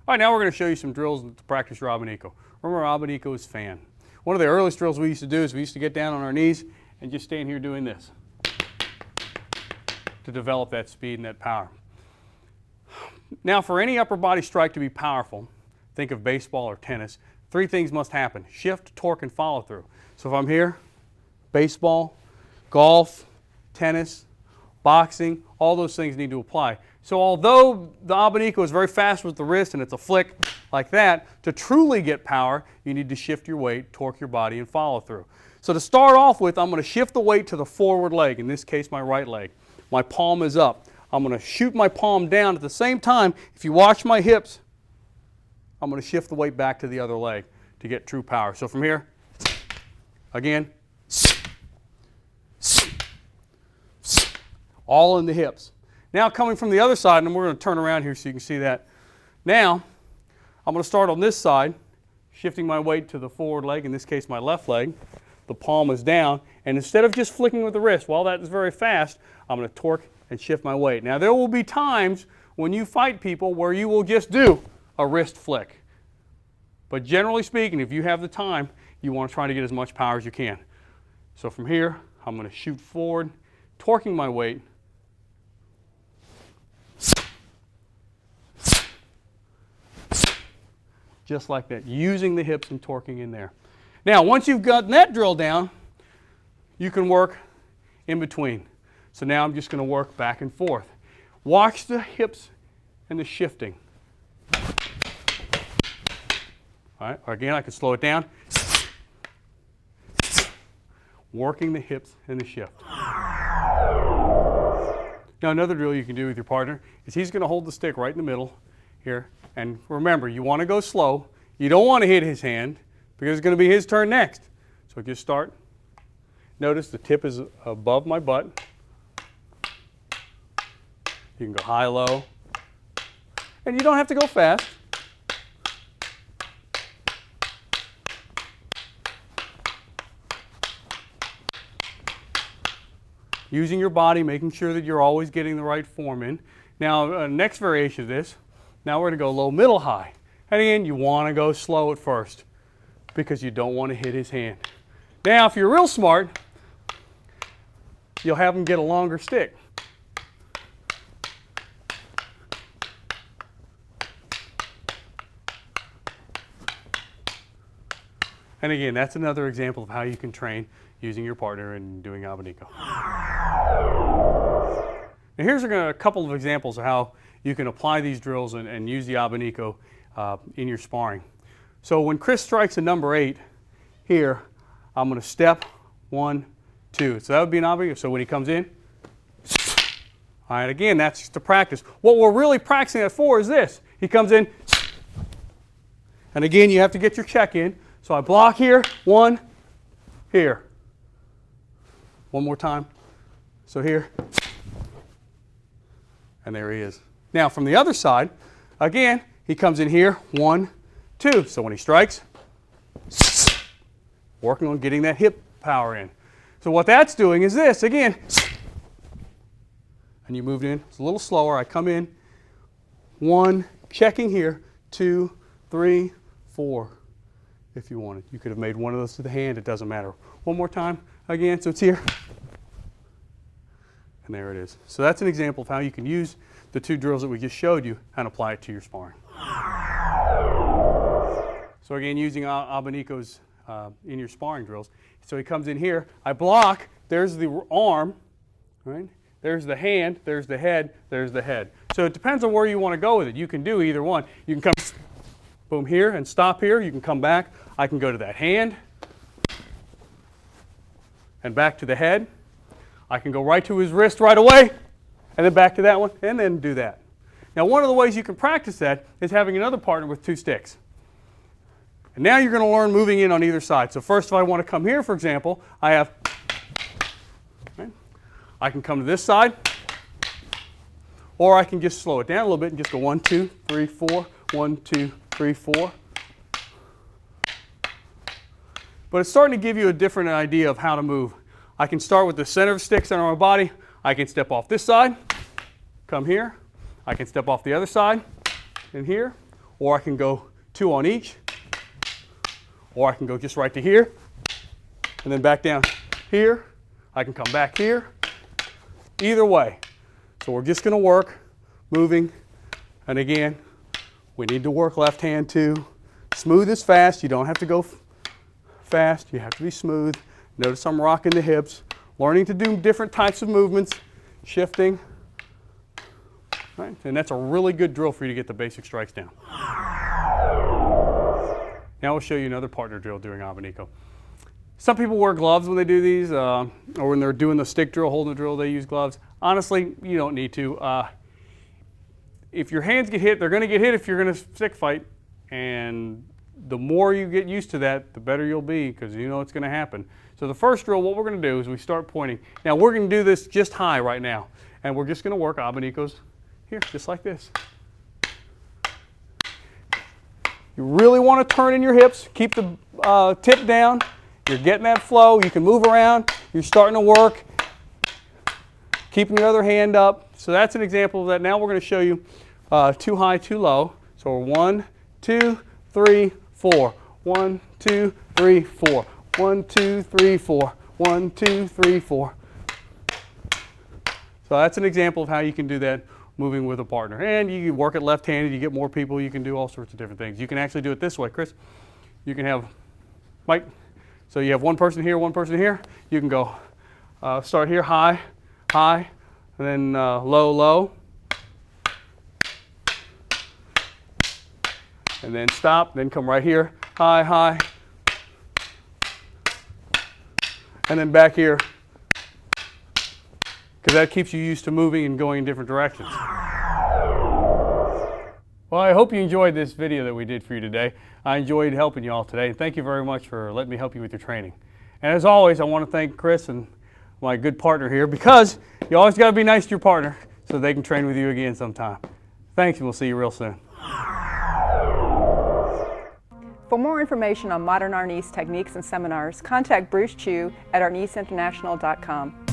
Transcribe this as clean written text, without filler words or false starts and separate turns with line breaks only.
All right, now we're going to show you some drills to practice your Abanico. Remember, Abanico is fan. One of the earliest drills we used to do is we used to get down on our knees and just stand here doing this to develop that speed and that power. Now, for any upper body strike to be powerful, think of baseball or tennis, three things must happen: shift, torque, and follow through. So if I'm here, baseball, golf, tennis, boxing, all those things need to apply. So although the Abanico is very fast with the wrist and it's a flick like that, to truly get power, you need to shift your weight, torque your body, and follow through. So to start off with, I'm going to shift the weight to the forward leg, in this case my right leg. My palm is up. I'm going to shoot my palm down. At the same time, if you watch my hips, I'm going to shift the weight back to the other leg to get true power. So from here, again, all in the hips. Now coming from the other side, and we're going to turn around here so you can see that. Now, I'm going to start on this side, shifting my weight to the forward leg, in this case my left leg. The palm is down, and instead of just flicking with the wrist, while that is very fast, I'm going to torque and shift my weight. Now there will be times when you fight people where you will just do a wrist flick. But generally speaking, if you have the time, you want to try to get as much power as you can. So from here, I'm going to shoot forward, torquing my weight. Just like that, using the hips and torquing in there. Now, once you've gotten that drill down, you can work in between. So now I'm just going to work back and forth. Watch the hips and the shifting. All right, again, I can slow it down. Working the hips and the shift. Now, another drill you can do with your partner is he's going to hold the stick right in the middle here. And remember, you want to go slow. You don't want to hit his hand because it's going to be his turn next. So just start. Notice the tip is above my butt. You can go high, low. And you don't have to go fast. Using your body, making sure that you're always getting the right form in. Now, next variation of this, now we're going to go low, middle, high. And again, you want to go slow at first because you don't want to hit his hand. Now, if you're real smart, you'll have him get a longer stick. And again, that's another example of how you can train using your partner and doing Abanico. Now here's a couple of examples of how you can apply these drills and use the Abanico in your sparring. So when Chris strikes a number 8 here, I'm going to step 1, 2. So that would be an Abanico. So when he comes in, all right, again, that's just to practice. What we're really practicing that for is this. He comes in, and again, you have to get your check in. So I block here, 1, here. One more time. So here, and there he is. Now from the other side, again, he comes in here, 1, 2. So when he strikes, working on getting that hip power in. So what that's doing is this, again, and you moved in, it's a little slower. I come in, 1, checking here, 2, 3, 4, if you wanted. You could have made one of those to the hand, it doesn't matter. One more time, again, so it's here. And there it is. So that's an example of how you can use the two drills that we just showed you and apply it to your sparring. So again, using Abanicos in your sparring drills. So he comes in here, I block, there's the arm, right? There's the hand, there's the head, there's the head. So it depends on where you want to go with it. You can do either one. You can come, boom, here and stop here. You can come back. I can go to that hand and back to the head. I can go right to his wrist right away, and then back to that one, and then do that. Now, one of the ways you can practice that is having another partner with 2 sticks. And now you're going to learn moving in on either side. So first, if I want to come here, for example, I have, right? I can come to this side, or I can just slow it down a little bit and just go 1, 2, 3, 4, 1, 2, 3, 4. But it's starting to give you a different idea of how to move. I can start with the center of the stick, center of my body. I can step off this side, come here. I can step off the other side, in here. or I can go 2 on each, or I can go just right to here, and then back down here. I can come back here. Either way. So we're just going to work moving, and again, we need to work left hand too. Smooth is fast. You don't have to go fast. You have to be smooth. Notice I'm rocking the hips, learning to do different types of movements, shifting. Right? And that's a really good drill for you to get the basic strikes down. Now we'll show you another partner drill doing Abanico. Some people wear gloves when they do these, or when they're doing the stick drill, holding the drill, they use gloves. Honestly, you don't need to. If your hands get hit, they're going to get hit if you're going to stick fight. And the more you get used to that, the better you'll be, because you know it's going to happen. So the first drill, what we're going to do is we start pointing. Now we're going to do this just high right now. And we're just going to work Abanicos here, just like this. You really want to turn in your hips, keep the tip down. You're getting that flow. You can move around. You're starting to work. Keeping your other hand up. So that's an example of that. Now we're going to show you too high, too low. So 1, 2, 3, 4. 1, 2, 3, 4. 1, 2, 3, 4. 1, 2, 3, 4. So that's an example of how you can do that moving with a partner. And you can work it left-handed. You get more people. You can do all sorts of different things. You can actually do it this way, Chris. You can have Mike. So you have one person here, one person here. You can go start here, high, high, and then low, low. And then stop, then come right here, high, high. And then back here, because that keeps you used to moving and going in different directions. Well, I hope you enjoyed this video that we did for you today. I enjoyed helping you all today. Thank you very much for letting me help you with your training. And as always, I want to thank Chris and my good partner here, because you always got to be nice to your partner so they can train with you again sometime. Thanks, and we'll see you real soon.
For more information on modern arnis techniques and seminars, contact Bruce Chiu at arnisinternational.com.